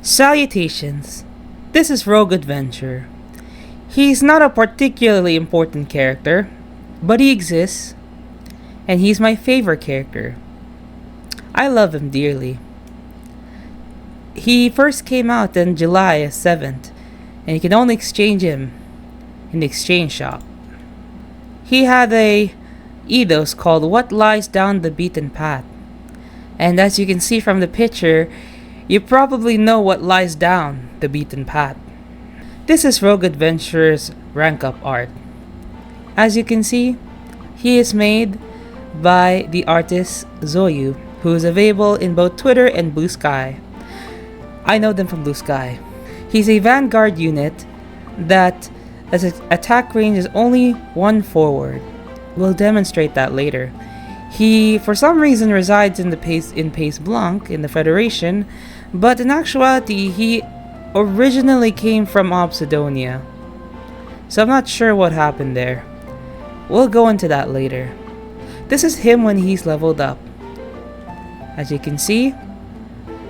Salutations, this is Rogue Adventure. He's not a particularly important character, but he exists, and he's my favorite character. I love him dearly. He first came out on July 7th, and you can only exchange him in the exchange shop. He had a Eidos called What Lies Down the Beaten Path, and as you can see from the picture, you probably know what lies down the beaten path. This is Rogue Adventure's rank up art. As you can see, he is made by the artist Zoyu, who is available in both Twitter and Blue Sky. I know them from Blue Sky. He's a vanguard unit that has an attack range is only 1 forward. We'll demonstrate that later. He, for some reason, resides in Pays Blanc in the Federation, but in actuality, he originally came from Obsidonia. So I'm not sure what happened there. We'll go into that later. This is him when he's leveled up. As you can see,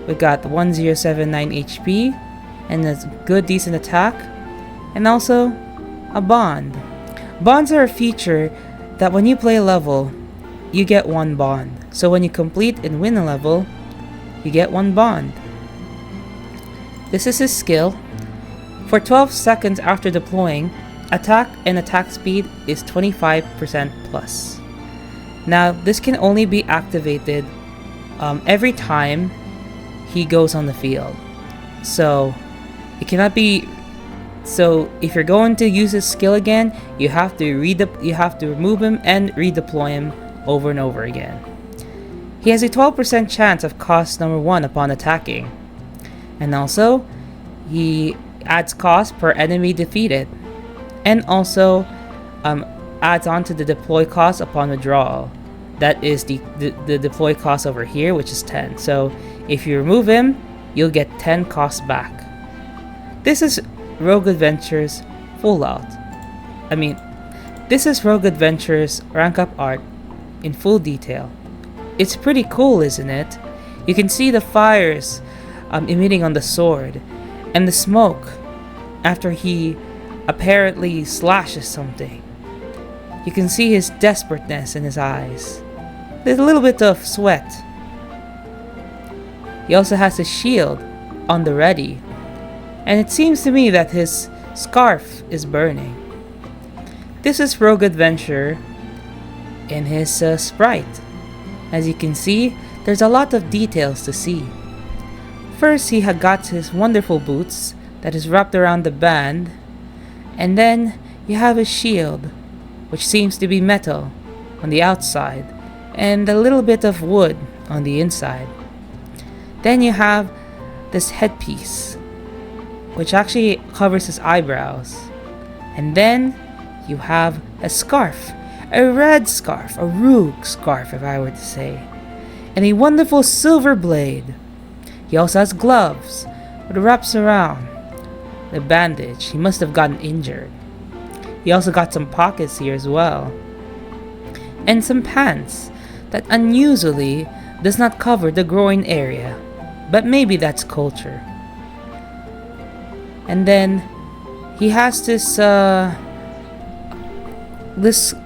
we got 1079 HP, and a good decent attack, and also a bond. Bonds are a feature that when you play a level, you get 1 bond. So when you complete and win a level, you get 1 bond. This is his skill. For 12 seconds after deploying, attack and attack speed is 25% plus. Now, this can only be activated every time he goes on the field. So, it cannot be. So, if you're going to use his skill again, you have to remove him and redeploy him over and over again. He has a 12% chance of cost number 1 upon attacking. And also, he adds cost per enemy defeated. And also, adds on to the deploy cost upon withdrawal. That is the deploy cost over here, which is 10. So, if you remove him, you'll get 10 costs back. This is Rogue Adventure's full out. This is Rogue Adventure's rank up art in full detail. It's pretty cool, isn't it? You can see the fires emitting on the sword and the smoke after he apparently slashes something. You can see his desperateness in his eyes. There's a little bit of sweat. He also has his shield on the ready, and it seems to me that his scarf is burning. This is Rogue Adventure in his sprite. As you can see, there's a lot of details to see. First, he had got his wonderful boots that is wrapped around the band, and then you have his shield, which seems to be metal on the outside, and a little bit of wood on the inside. Then you have this headpiece, which actually covers his eyebrows. And then you have a scarf, a red scarf, a rogue scarf if I were to say, and a wonderful silver blade. He also has gloves, but it wraps around the bandage. He must have gotten injured. He also got some pockets here as well, and some pants that unusually does not cover the groin area, but maybe that's culture. And then he has this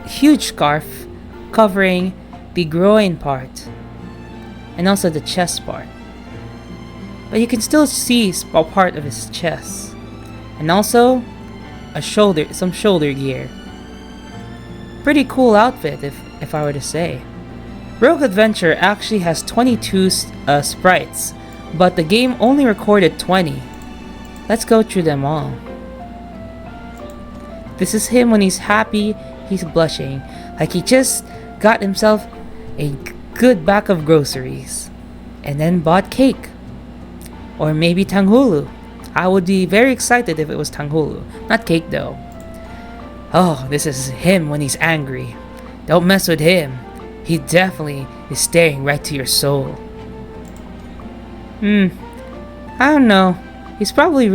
huge scarf covering the groin part and also the chest part, but you can still see a part of his chest, and also some shoulder gear. Pretty cool outfit if I were to say. Rogue Adventure actually has 22 sprites, but the game only recorded 20. Let's go through them all. This is him when he's happy. He's blushing like he just got himself a good bag of groceries and then bought cake, or maybe tanghulu. I would be very excited if it was tanghulu, not cake though. Oh, this is him when he's angry. Don't mess with him. He definitely is staring right to your soul. I don't know. He's probably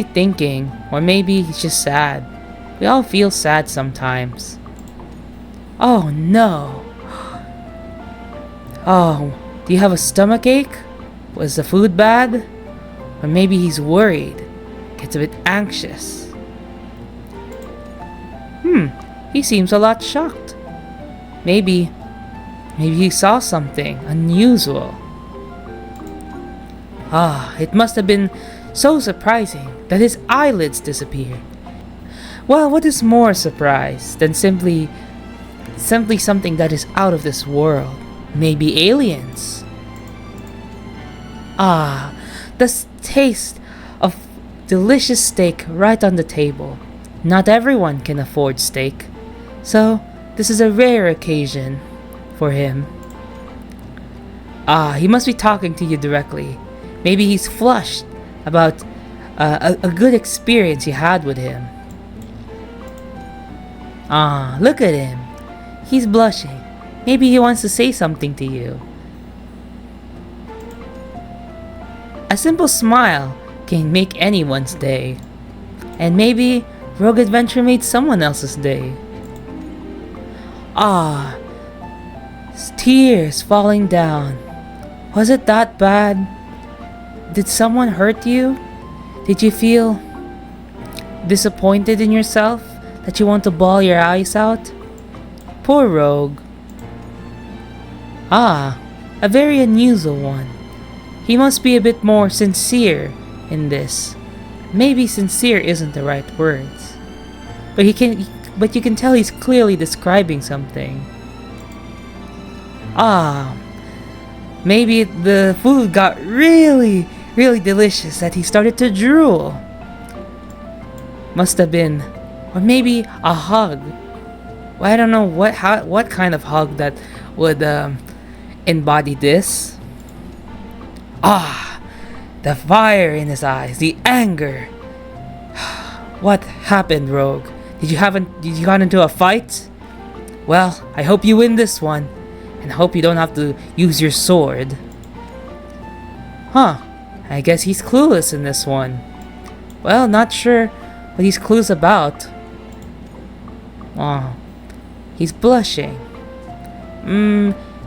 thinking, or maybe he's just sad. We all feel sad sometimes. Oh no. Oh, do you have a stomachache? Was the food bad? Or maybe he's worried, gets a bit anxious. He seems a lot shocked. Maybe he saw something unusual. It must have been so surprising that his eyelids disappeared. Well, what is more surprise than simply something that is out of this world? Maybe aliens. The taste of delicious steak right on the table. Not everyone can afford steak, so this is a rare occasion for him. He must be talking to you directly. Maybe he's flushed about a good experience he had with him. Look at him. He's blushing. Maybe he wants to say something to you. A simple smile can make anyone's day. And maybe Rogue Adventure made someone else's day. Tears falling down. Was it that bad? Did someone hurt you? Did you feel disappointed in yourself that you want to bawl your eyes out? Poor Rogue. A very unusual one. He must be a bit more sincere in this. Maybe sincere isn't the right words. But you can tell he's clearly describing something. Maybe the food got really delicious that he started to drool. Must have been, or maybe a hug. Well, I don't know what kind of hug that would embody this. The fire in his eyes, the anger. What happened, Rogue? Did you got into a fight? Well, I hope you win this one, and hope you don't have to use your sword. I guess he's clueless in this one. Well, not sure what he's clueless about. He's blushing.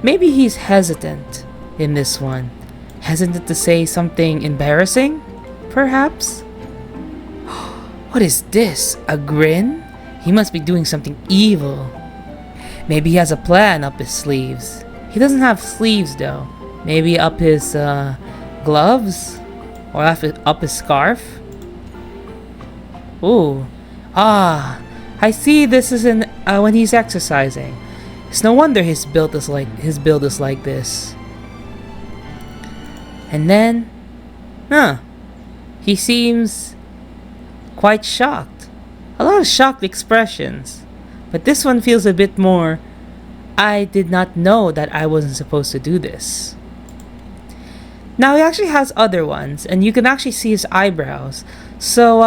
Maybe he's hesitant in this one. Hesitant to say something embarrassing, perhaps? What is this? A grin? He must be doing something evil. Maybe he has a plan up his sleeves. He doesn't have sleeves though. Maybe up his gloves? Or up his scarf? I see this is when he's exercising. It's no wonder his build is like this. And then, he seems quite shocked. A lot of shocked expressions. But this one feels a bit more, I did not know that I wasn't supposed to do this. Now he actually has other ones, and you can actually see his eyebrows. So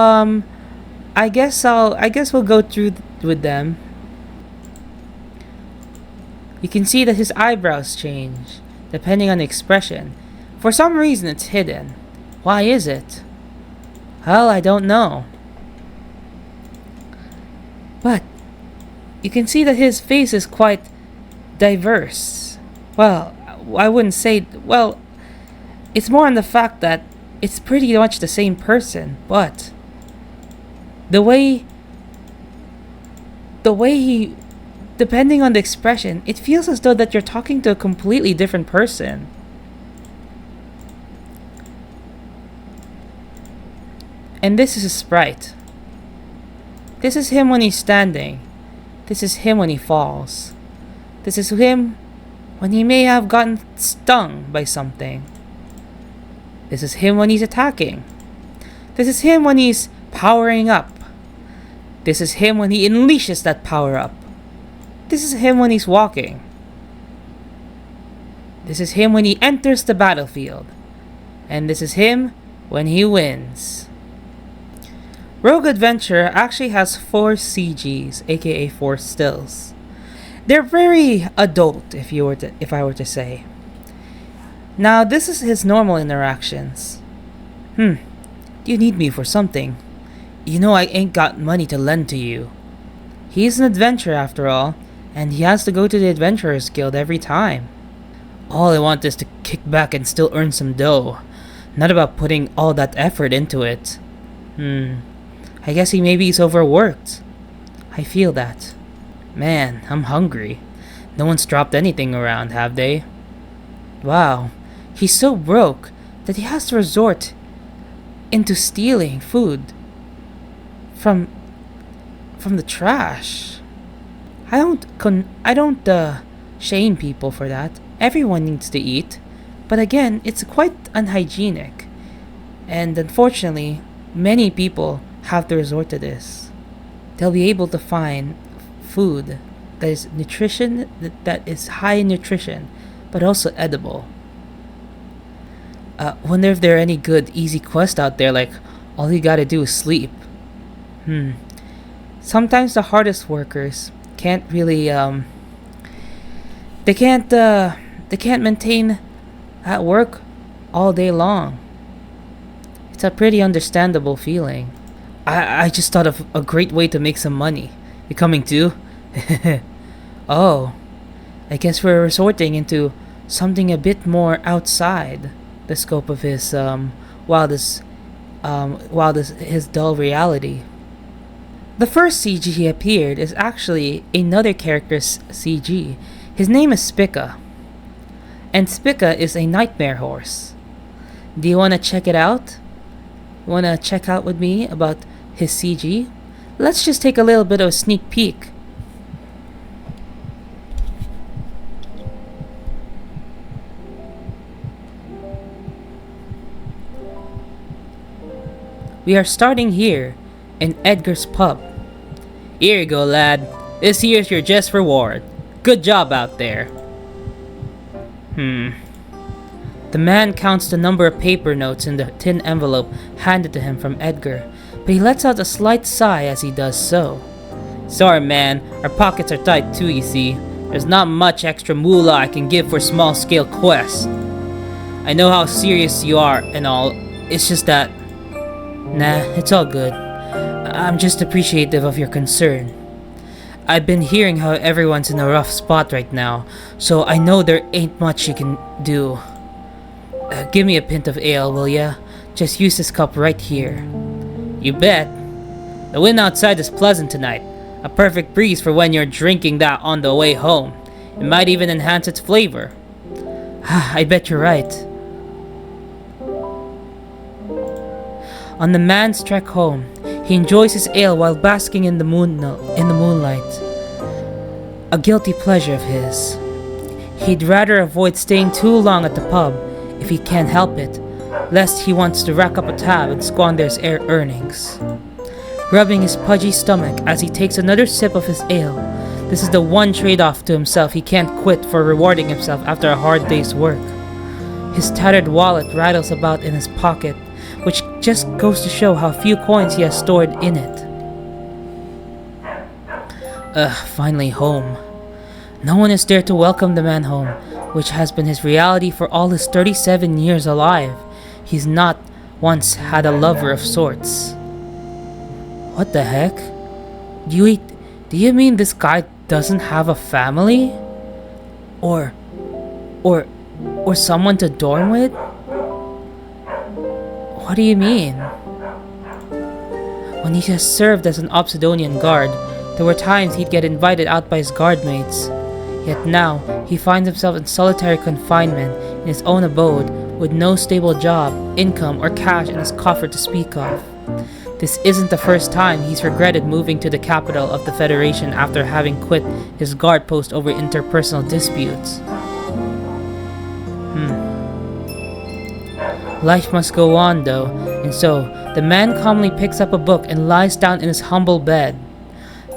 I guess we'll go through with them. You can see that his eyebrows change depending on the expression. For some reason it's hidden. Why is it? Well, I don't know. But you can see that his face is quite diverse. Well, I wouldn't say, it's more on the fact that it's pretty much the same person, but the way he, depending on the expression, it feels as though that you're talking to a completely different person. And this is a sprite. This is him when he's standing. This is him when he falls. This is him when he may have gotten stung by something. This is him when he's attacking. This is him when he's powering up. This is him when he unleashes that power up. This is him when he's walking. This is him when he enters the battlefield. And this is him when he wins. Rogue Adventure actually has 4 CGs, aka 4 stills. They're very adult, if I were to say. Now, this is his normal interactions. Do you need me for something? You know I ain't got money to lend to you. He's an adventurer after all, and he has to go to the Adventurers Guild every time. All I want is to kick back and still earn some dough. Not about putting all that effort into it. I guess he's overworked. I feel that. Man, I'm hungry. No one's dropped anything around, have they? Wow, he's so broke that he has to resort into stealing food from the trash. I don't shame people for that. Everyone needs to eat. But again, it's quite unhygienic. And unfortunately, many people have to resort to this. They'll be able to find food that is high in nutrition, but also edible. Wonder if there are any good easy quests out there, like all you gotta do is sleep. Sometimes the hardest workers can't really they can't maintain at work all day long. It's a pretty understandable feeling. I just thought of a great way to make some money. You coming too? Oh, I guess we're resorting into something a bit more outside the scope of his his dull reality. The first CG he appeared is actually another character's CG. His name is Spica. And Spica is a nightmare horse. Do you want to check it out? Want to check out with me about his CG? Let's just take a little bit of a sneak peek. We are starting here in Edgar's pub. Here you go, lad. This here's your just reward. Good job out there. The man counts the number of paper notes in the tin envelope handed to him from Edgar, but he lets out a slight sigh as he does so. Sorry, man. Our pockets are tight too, you see. There's not much extra moolah I can give for small-scale quests. I know how serious you are and all. It's just that... Nah, it's all good. I'm just appreciative of your concern. I've been hearing how everyone's in a rough spot right now, so I know there ain't much you can do. Give me a pint of ale, will ya? Just use this cup right here. You bet. The wind outside is pleasant tonight. A perfect breeze for when you're drinking that on the way home. It might even enhance its flavor. I bet you're right. On the man's trek home, he enjoys his ale while basking in the moonlight. A guilty pleasure of his. He'd rather avoid staying too long at the pub if he can help it, lest he wants to rack up a tab and squander his earnings. Rubbing his pudgy stomach as he takes another sip of his ale, this is the one trade-off to himself he can't quit for rewarding himself after a hard day's work. His tattered wallet rattles about in his pocket, which just goes to show how few coins he has stored in it. Finally home. No one is there to welcome the man home, which has been his reality for all his 37 years alive. He's not once had a lover of sorts. What the heck? Do you mean this guy doesn't have a family? Or someone to dorm with? What do you mean? When he has served as an Obsidonian guard, there were times he'd get invited out by his guardmates. Yet now, he finds himself in solitary confinement in his own abode with no stable job, income, or cash in his coffer to speak of. This isn't the first time he's regretted moving to the capital of the Federation after having quit his guard post over interpersonal disputes. Life must go on though, and so the man calmly picks up a book and lies down in his humble bed.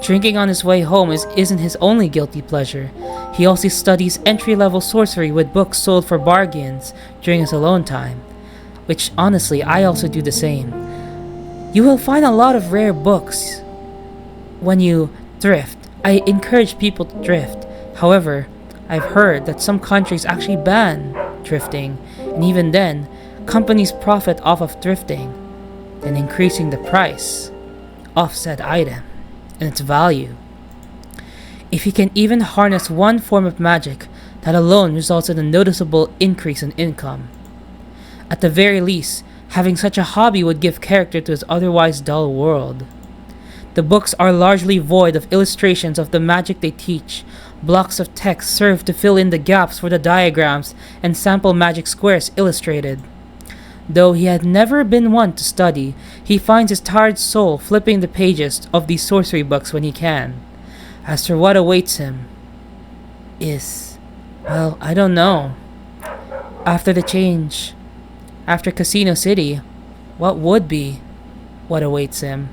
Drinking on his way home isn't his only guilty pleasure. He also studies entry-level sorcery with books sold for bargains during his alone time, which honestly I also do the same. You will find a lot of rare books when you thrift. I encourage people to thrift. However, I've heard that some countries actually ban thrifting, and even then, companies profit off of thrifting and increasing the price of said item and its value. If you can even harness one form of magic that alone results in a noticeable increase in income. At the very least, having such a hobby would give character to his otherwise dull world. The books are largely void of illustrations of the magic they teach. Blocks of text serve to fill in the gaps for the diagrams and sample magic squares illustrated. Though he had never been one to study, he finds his tired soul flipping the pages of these sorcery books when he can. As for what awaits him, well, I don't know. After the change, after Casino City, what would be what awaits him?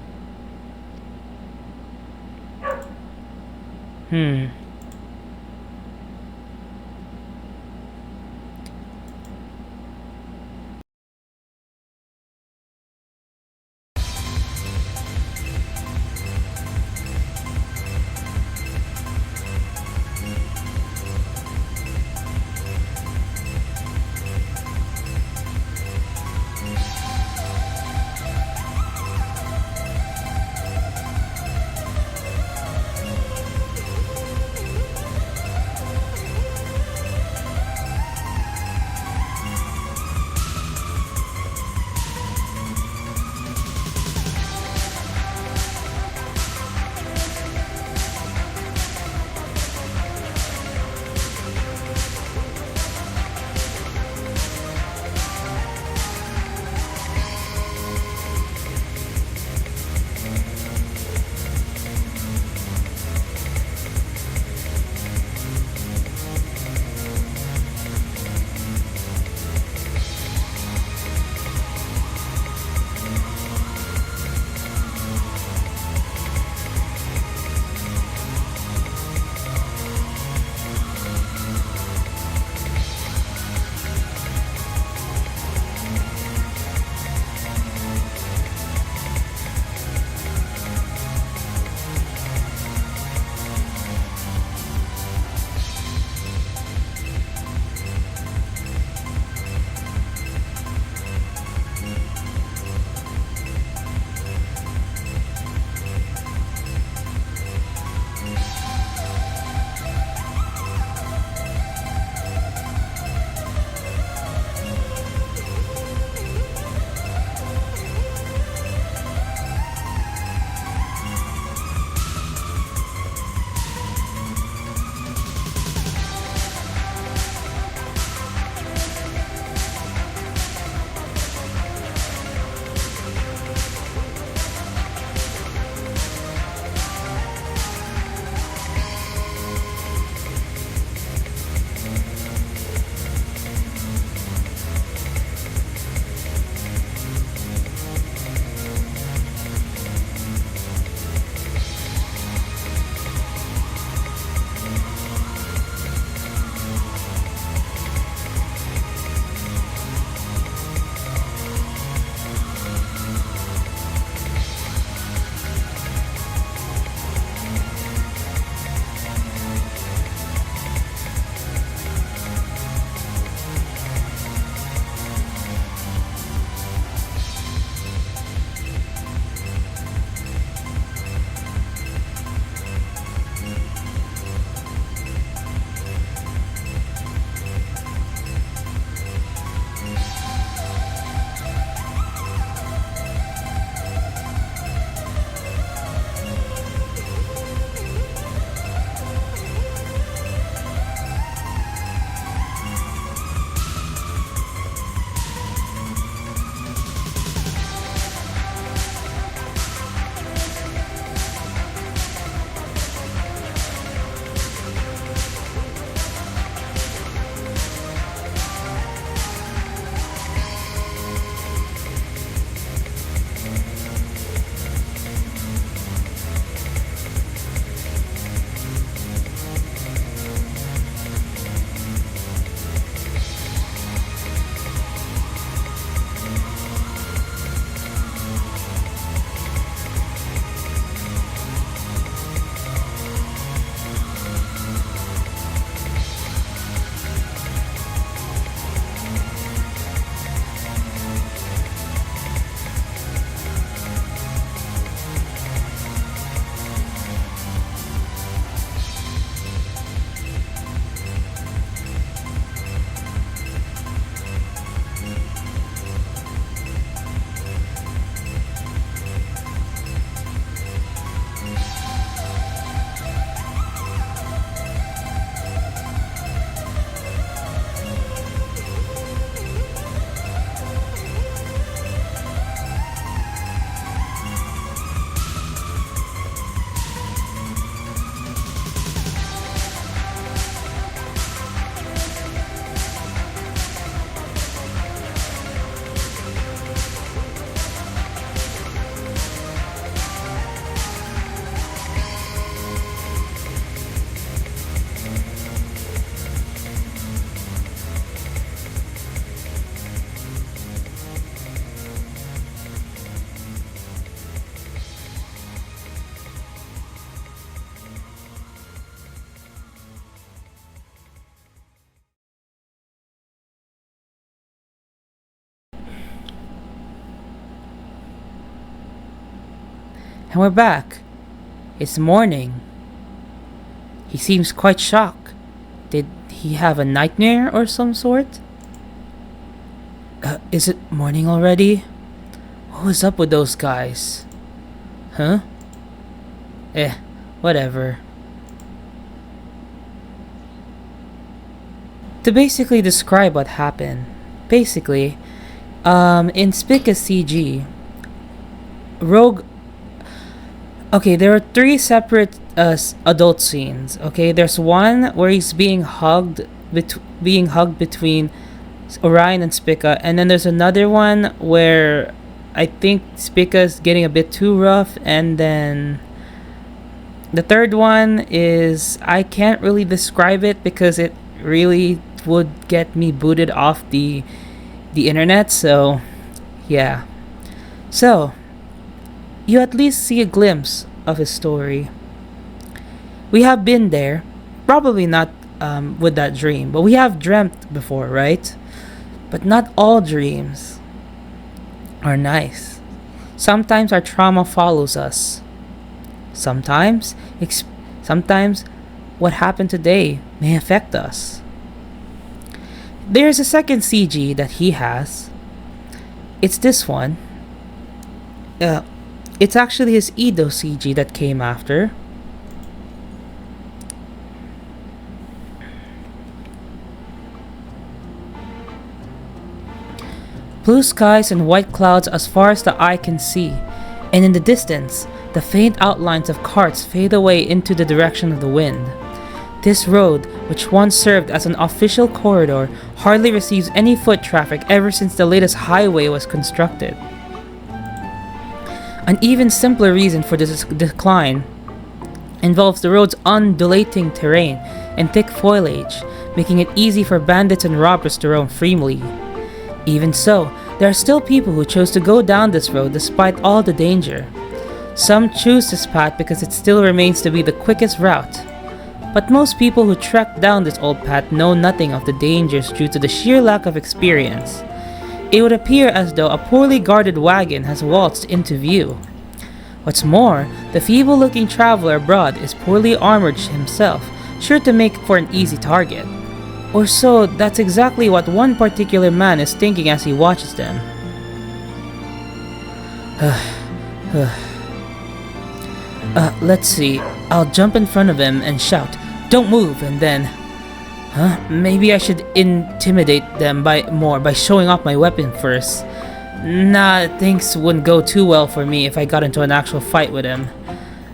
And we're back. It's morning. He seems quite shocked. Did he have a nightmare or some sort? Is it morning already? What was up with those guys? Huh? Whatever. To basically describe what happened, in Spica's CG, Rogue. Okay, there are three separate adult scenes. Okay, there's one where he's being hugged between Orion and Spica, and then there's another one where I think Spica's getting a bit too rough, and then the third one is I can't really describe it because it really would get me booted off the internet. So yeah, so you at least see a glimpse of his story. We have been there, probably not with that dream, but we have dreamt before, right? But not all dreams are nice. Sometimes our trauma follows us. Sometimes what happened today may affect us. There's a second CG that he has. It's this one. It's actually his Eidos CG that came after. Blue skies and white clouds as far as the eye can see, and in the distance, the faint outlines of carts fade away into the direction of the wind. This road, which once served as an official corridor, hardly receives any foot traffic ever since the latest highway was constructed. An even simpler reason for this decline involves the road's undulating terrain and thick foliage, making it easy for bandits and robbers to roam freely. Even so, there are still people who chose to go down this road despite all the danger. Some choose this path because it still remains to be the quickest route. But most people who trek down this old path know nothing of the dangers due to the sheer lack of experience. It would appear as though a poorly guarded wagon has waltzed into view. What's more, the feeble-looking traveler abroad is poorly armored himself, sure to make for an easy target. Or so, that's exactly what one particular man is thinking as he watches them. Let's see. I'll jump in front of him and shout, "Don't move," and then... Maybe I should intimidate them by showing off my weapon first. Nah, things wouldn't go too well for me if I got into an actual fight with him.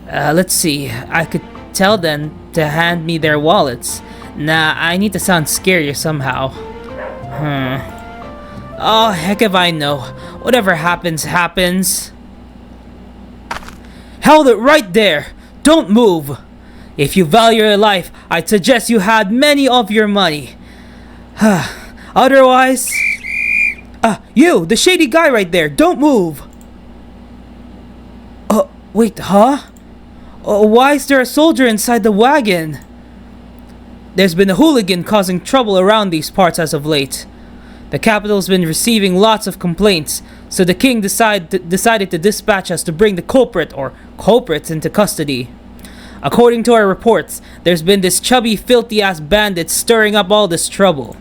Let's see. I could tell them to hand me their wallets. Nah, I need to sound scarier somehow. Oh, heck if I know. Whatever happens, happens. Held it right there! Don't move! If you value your life, I'd suggest you had many of your money. Otherwise... you! The shady guy right there! Don't move! Wait, huh? Why is there a soldier inside the wagon? There's been a hooligan causing trouble around these parts as of late. The capital's been receiving lots of complaints, so the king decided to dispatch us to bring the culprit or culprits into custody. According to our reports, there's been this chubby, filthy-ass bandit stirring up all this trouble.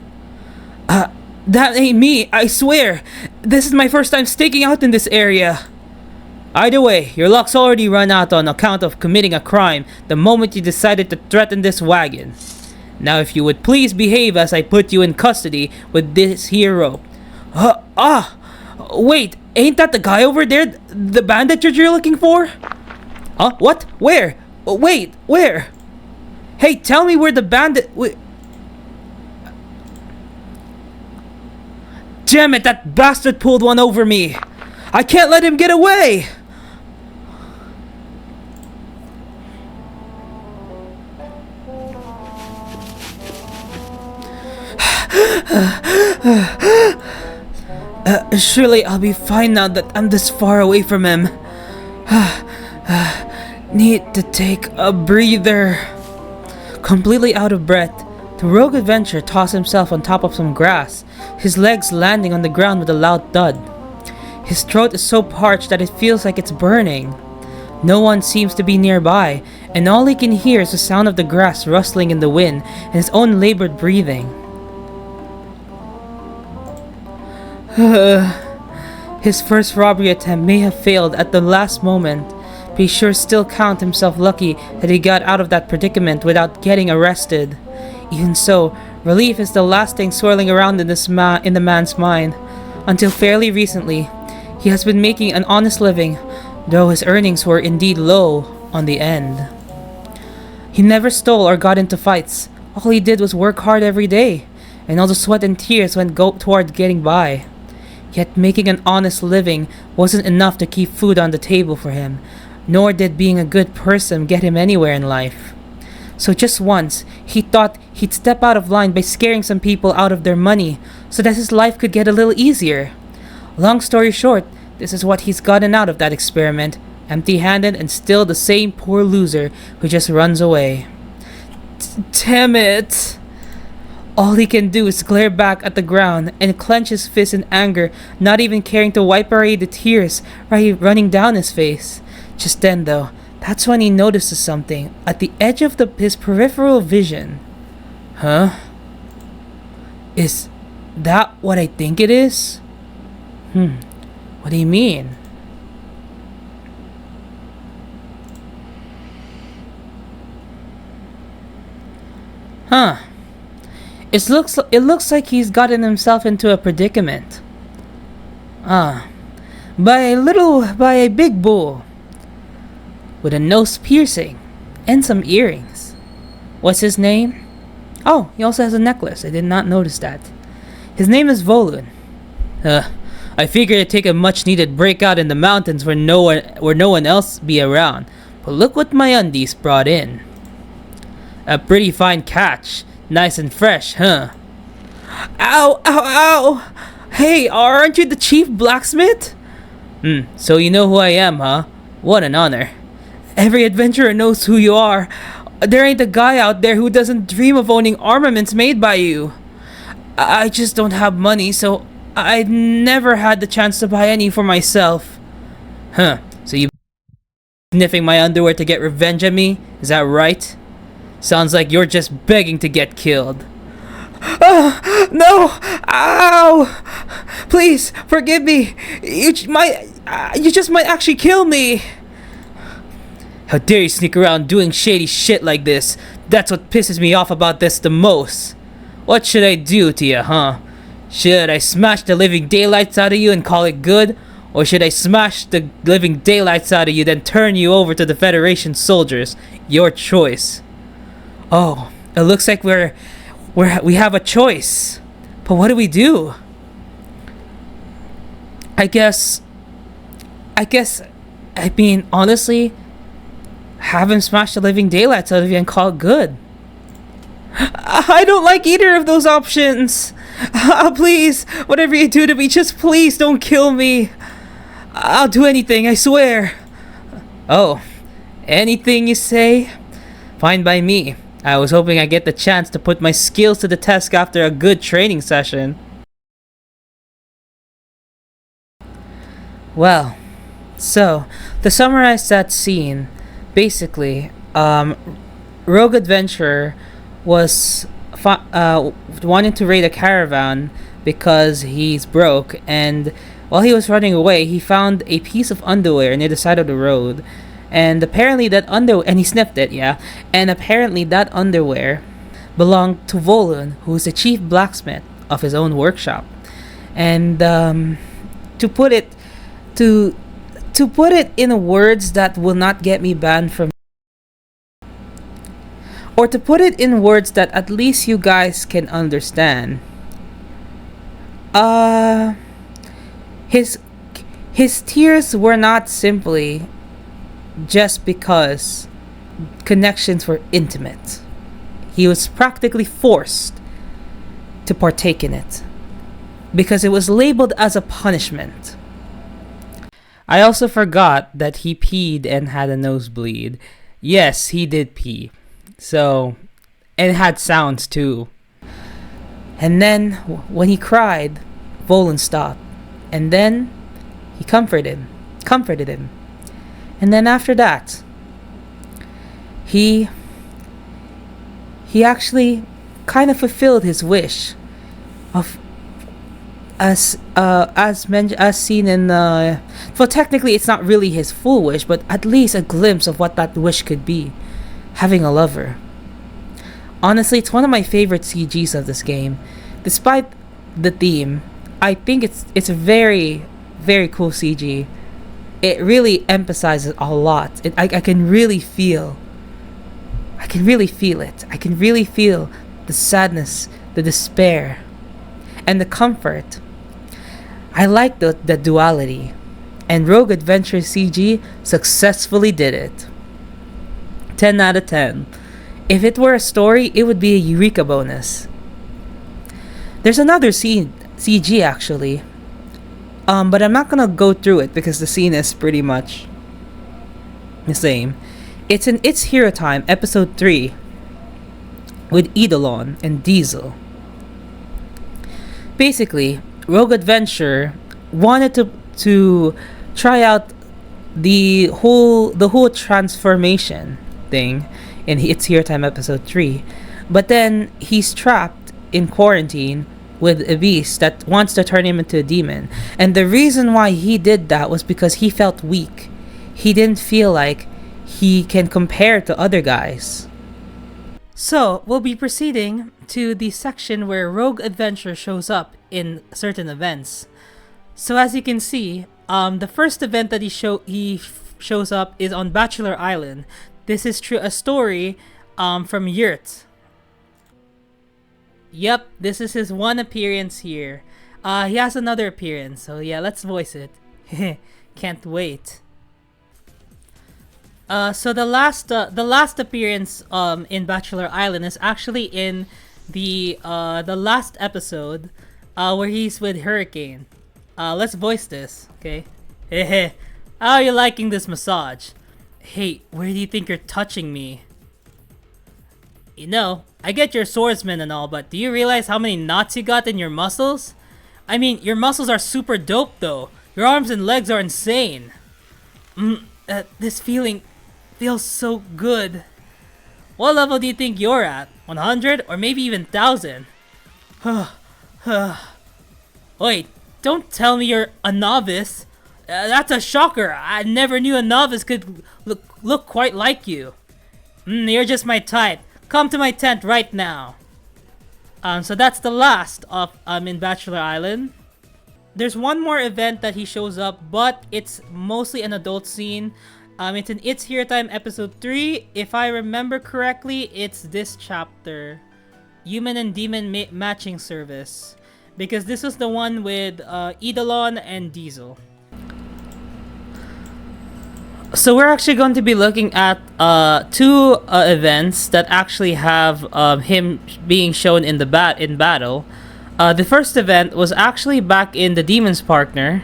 That ain't me, I swear. This is my first time staking out in this area. Either way, your luck's already run out on account of committing a crime the moment you decided to threaten this wagon. Now if you would please behave as I put you in custody with this here rope. Wait, ain't that the guy over there? The bandit you're looking for? What? Where? Wait, where? Hey, tell me where the bandit... Damn it, that bastard pulled one over me! I can't let him get away! Surely I'll be fine now that I'm this far away from him. Need to take a breather. Completely out of breath, the rogue adventurer tossed himself on top of some grass, his legs landing on the ground with a loud thud. His throat is so parched that it feels like it's burning. No one seems to be nearby, and all he can hear is the sound of the grass rustling in the wind and his own labored breathing. His first robbery attempt may have failed at the last moment, but he sure still count himself lucky that he got out of that predicament without getting arrested. Even so, relief is the last thing swirling around in the man's mind. Until fairly recently, he has been making an honest living, though his earnings were indeed low on the end. He never stole or got into fights. All he did was work hard every day, and all the sweat and tears went toward getting by. Yet making an honest living wasn't enough to keep food on the table for him, nor did being a good person get him anywhere in life. So just once, he thought he'd step out of line by scaring some people out of their money so that his life could get a little easier. Long story short, this is what he's gotten out of that experiment, empty-handed and still the same poor loser who just runs away. Damn it! All he can do is glare back at the ground and clench his fist in anger, not even caring to wipe away the tears running down his face. Just then, though, that's when he notices something at the edge of his peripheral vision. Huh? Is that what I think it is? What do you mean? Huh. It looks like he's gotten himself into a predicament. By a big bull with a nose piercing and some earrings. What's his name? Oh, he also has a necklace. I did not notice that. His name is Volun. I figured it'd take a much-needed breakout in the mountains where no one else be around. But look what my undies brought in. A pretty fine catch. Nice and fresh, huh? Ow, ow, ow! Hey, aren't you the chief blacksmith? So you know who I am, huh? What an honor. Every adventurer knows who you are. There ain't a guy out there who doesn't dream of owning armaments made by you. I just don't have money, so I never had the chance to buy any for myself. So you sniffing my underwear to get revenge on me? Is that right? Sounds like you're just begging to get killed. No! Ow! Please, forgive me. You just might actually kill me. How dare you sneak around doing shady shit like this? That's what pisses me off about this the most. What should I do to you, huh? Should I smash the living daylights out of you and call it good? Or should I smash the living daylights out of you, then turn you over to the Federation soldiers? Your choice. Oh, it looks like we have a choice. But what do we do? I mean, honestly, have him smash the living daylights out of you and call it good. I don't like either of those options. Please, whatever you do to me, just please don't kill me. I'll do anything, I swear. Oh, anything you say? Fine by me. I was hoping I'd get the chance to put my skills to the test after a good training session. Well, so, to summarize that scene, basically, Rogue Adventurer was wanting to raid a caravan because he's broke, and while he was running away, he found a piece of underwear near the side of the road. And apparently and he sniffed it, yeah. And apparently that underwear belonged to Volun, who is the chief blacksmith of his own workshop. And to put it in words that will not get me banned from, or to put it in words that at least you guys can understand, his tears were not simply just because connections were intimate. He was practically forced to partake in it because it was labeled as a punishment. I also forgot that he peed and had a nosebleed. Yes, he did pee. So, and it had sounds too. And then, when he cried, Volun stopped. And then, he comforted him. And then after that, he actually kind of fulfilled his wish of as seen in well, technically it's not really his full wish, but at least a glimpse of what that wish could be, having a lover. Honestly, it's one of my favorite CGs of this game. Despite the theme, I think it's a very, very cool CG. It really emphasizes a lot. I can really feel it. I can really feel the sadness, the despair, and the comfort. I like the duality, and Rogue Adventure CG successfully did it. 10 out of 10. If it were a story, it would be a Eureka bonus. There's another CG actually, but I'm not gonna go through it because the scene is pretty much the same. It's in It's Hero Time, episode 3, with Eidolon and Diesel. Basically, Rogue Adventure wanted to try out the whole transformation thing in It's Hero Time episode 3, but then he's trapped in quarantine with a beast that wants to turn him into a demon. And the reason why he did that was because he felt weak. He didn't feel like he can compare to other guys. So, we'll be proceeding to the section where Rogue Adventure shows up in certain events. So as you can see, the first event that he shows up is on Bachelor Island. This is a story from Yurt. Yep, this is his one appearance here. He has another appearance, so yeah, let's voice it. Can't wait. So the last appearance in Bachelor Island is actually in the last episode where he's with Hurricane. Let's voice this, okay? Hey, how are you liking this massage? Hey, where do you think you're touching me? You know, I get you're swordsman and all, but do you realize how many knots you got in your muscles? I mean, your muscles are super dope though. Your arms and legs are insane. This feeling feels so good. What level do you think you're at? 100 or maybe even 1000? Wait, don't tell me you're a novice. That's a shocker. I never knew a novice could look quite like you. You're just my type. Come to my tent right now. So that's the last of in Bachelor Island. There's one more event that he shows up, but it's mostly an adult scene. It's in It's Hero Time episode 3. If I remember correctly, it's this chapter, Human and Demon Matching Service, because this was the one with Eidolon and Diesel. So we're actually going to be looking at two events that actually have him being shown in battle. The first event was actually back in the Demon's Partner.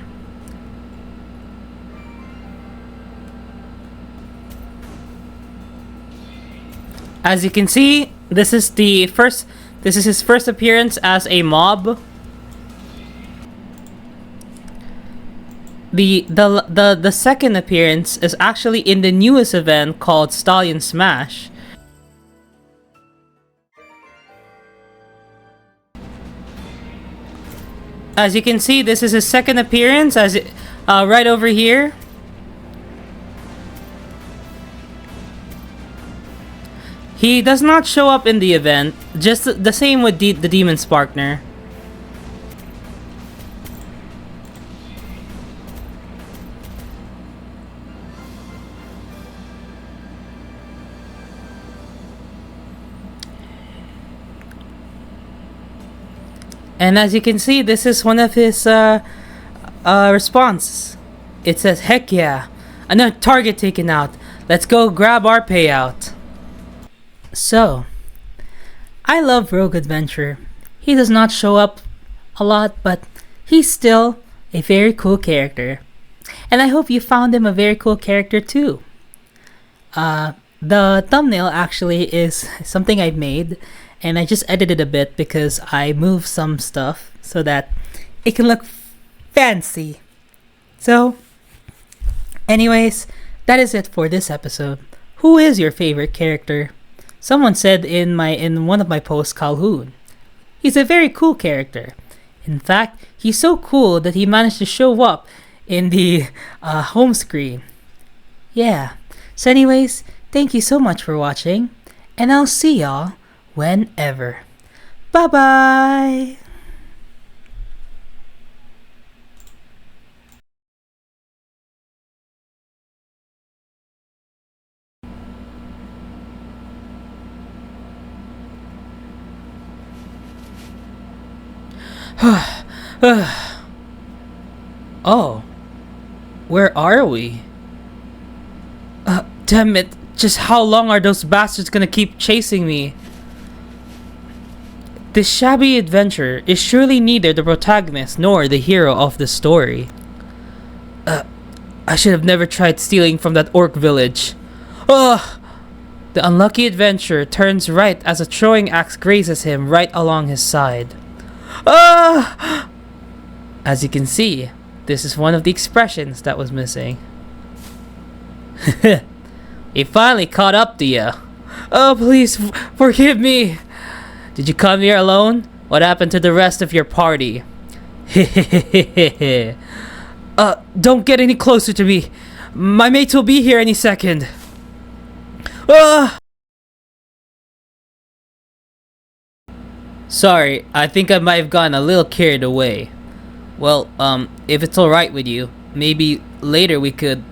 As you can see, this is his first appearance as a mob. The second appearance is actually in the newest event called Stallion Smash. As you can see, this is his second appearance right over here. He does not show up in the event, just the same with the Demon's Partner. And as you can see, this is one of his responses. It says, "Heck yeah, another target taken out. Let's go grab our payout." So, I love Rogue Adventure. He does not show up a lot, but he's still a very cool character. And I hope you found him a very cool character too. The thumbnail actually is something I made, and I just edited a bit because I moved some stuff so that it can look fancy. So, anyways, That is it for this episode. Who is your favorite character? Someone said in one of my posts, Calhoun. He's a very cool character. In fact, he's so cool that he managed to show up in the home screen. Yeah. So anyways, thank you so much for watching, and I'll see y'all whenever. Bye-bye! Oh, where are we? Damn it, just how long are those bastards gonna keep chasing me? This shabby adventure is surely neither the protagonist nor the hero of the story. I should have never tried stealing from that orc village. Ugh! The unlucky adventurer turns right as a throwing axe grazes him right along his side. Ah! As you can see, this is one of the expressions that was missing. He finally caught up to you. Oh, please forgive me. Did you come here alone? What happened to the rest of your party? Don't get any closer to me. My mates will be here any second. Sorry, I think I might have gotten a little carried away. Well, if it's alright with you, maybe later we could,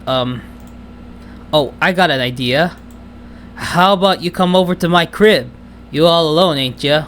Oh, I got an idea. How about you come over to my crib? You all alone, ain't ya?